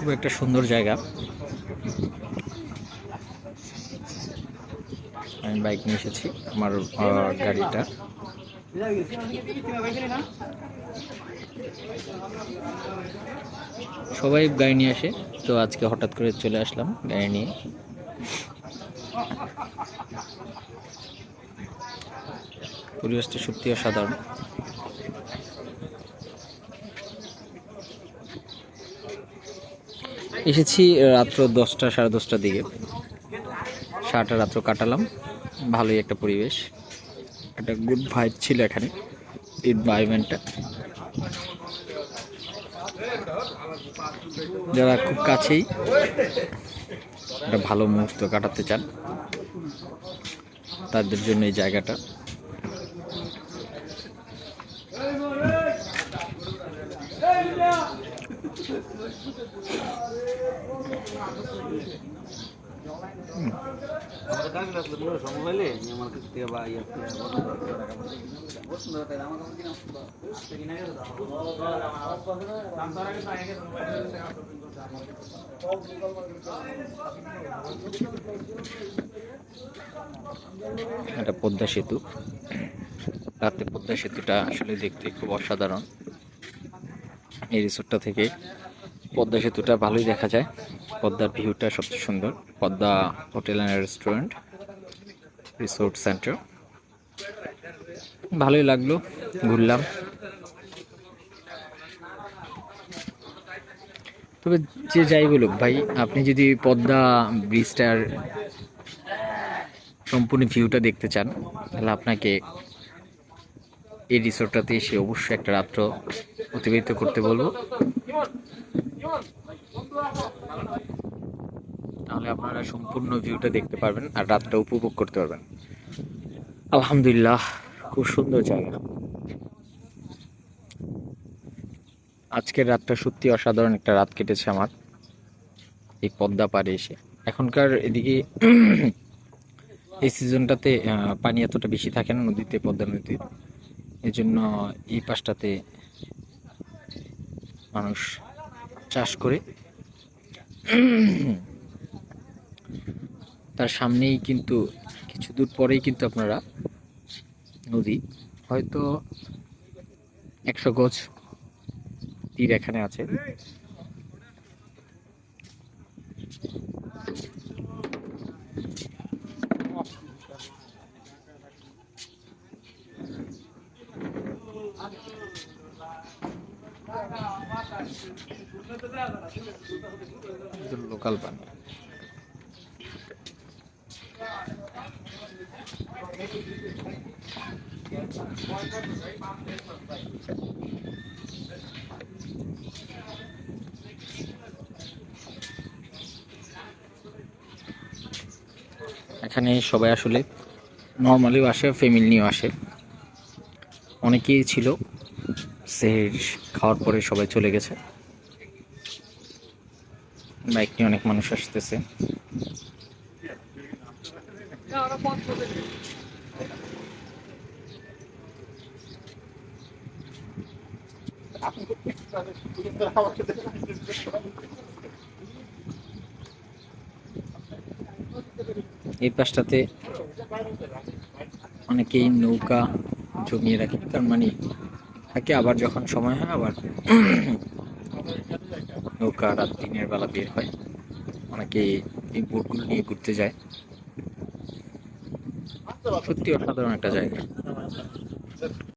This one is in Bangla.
খুব একটা সুন্দর জায়গা। আমি বাইক নিয়ে এসেছি, আমার গাড়িটা। সবাই গাড়ি নিয়ে আসে, তো আজকে হঠাৎ করে চলে আসলাম গাড়ি নিয়ে। পরিবেশটা সত্যি অসাধারণ। এসেছি রাত্র 10টা সাড়ে 10টার দিকে, সারাটা রাত্র কাটালাম। ভালোই একটা পরিবেশ, একটা গুড ভাইব ছিল এখানে এনভায়রনমেন্টটা। যারা খুব কাছেই একটা ভালো মুহূর্ত কাটাতে চান তাদের জন্য এই জায়গাটা। এটা পদ্মা সেতু। রাতে পদ্মা সেতুটা আসলে দেখতে খুব অসাধারণ। এই রিসোর্টটা থেকে পদ্মা সেতুটা ভালোই দেখা যায়। পদ্মার ভিউটা সবচেয়ে সুন্দর। Padma hotel and restaurant resort centre, ভালোই লাগলো, ঘুরলাম। তবে যে যাই বলুক ভাই, আপনি যদি পদ্মা ব্রিজটার সম্পূর্ণ ভিউটা দেখতে চান তাহলে আপনাকে এই রিসোর্টটাতে এসে অবশ্যই একটা রাত্র অতিবাহিত করতে বলবো। তাহলে আপনারা সম্পূর্ণ ভিউটা দেখতে পারবেন আর রাতটা উপভোগ করতে পারবেন। আলহামদুলিল্লাহ, খুব সুন্দর জায়গা। আজকের রাতটা সত্যি অসাধারণ একটা রাত কেটেছে আমার এই পদ্মা পাড়ে এসে। এখনকার এদিকে এই সিজনটাতে পানি এতটা বেশি থাকে না নদীতে, পদ্মা নদীতে। এই জন্য এই পাশটাতে মানুষ চাষ করে। তার সামনেই কিন্তু কিছু দূর পরেই কিন্তু আপনারা নদী, হয়তো 100 গজ তীর এখানে আছে। লোকাল পানি। এখানে সবাই আসলে নর্মালিও আসে, ফ্যামিলি নিয়েও আসে। অনেকেই ছিল, সেহরি খাওয়ার পরে সবাই চলে গেছে। বাইক নিয়ে অনেক মানুষ আসতেছে। এই পাশটাতে অনেকেই নৌকা জমিয়ে রাখে, তার মানে থাকে, আবার যখন সময় হয় আবার নৌকা রাত দিনের বেলা বের হয়। অনেকে এই বোটগুলো নিয়ে ঘুরতে যায়। সত্যি অসাধারণ একটা জায়গা।